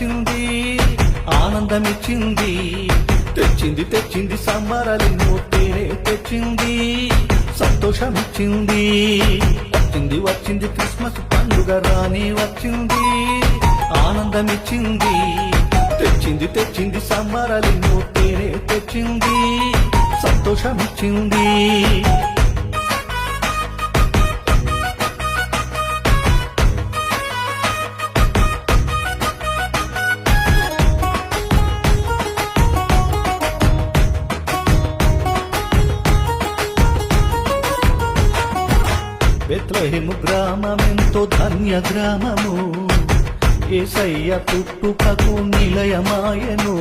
వచ్చింది ఆనందమిచ్చింది తెచ్చింది తెచ్చింది సంబరాలెన్నో తేనే తెచ్చింది సంతోషమిచ్చింది వచ్చింది వచ్చింది క్రిస్మస్ పండుగ రాని వచ్చింది ఆనందమిచ్చింది తెచ్చింది తెచ్చింది సంబరాలెన్నో తేనే తెచ్చింది సంతోషమిచ్చింది బెత్లెహేము గ్రామమెంతో ధన్య గ్రామము యేసయ్య పుట్టుకకు నిలయమాయను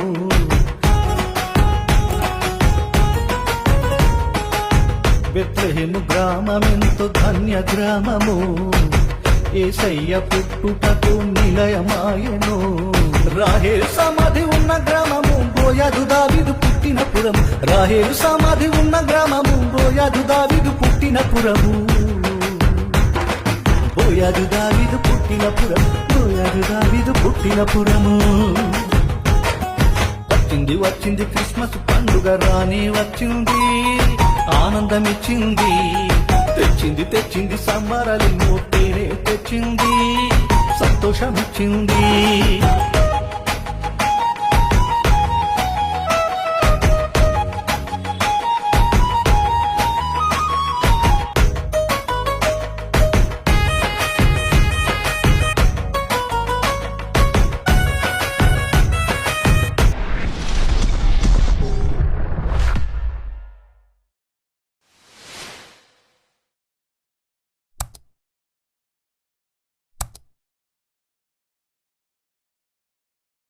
బెత్లెహేము గ్రామమెంతో ధన్య గ్రామము యేసయ్య పుట్టుకకు నిలయమాయను రాహేలు సమాధి ఉన్న గ్రామము బోయజు దావీదు పుట్టిన పురము రాహేలు సమాధి ఉన్న గ్రామము బోయజు దావీదు పుట్టిన పురము బోయజు దావీదు పుట్టిన పురం బోయజు దావీదు పుట్టిన పురము వచ్చింది వచ్చింది క్రిస్మస్ పండుగ రాని వచ్చింది ఆనందమిచ్చింది తెచ్చింది తెచ్చింది సంబరాలెన్నో తేనే తెచ్చింది సంతోషమిచ్చింది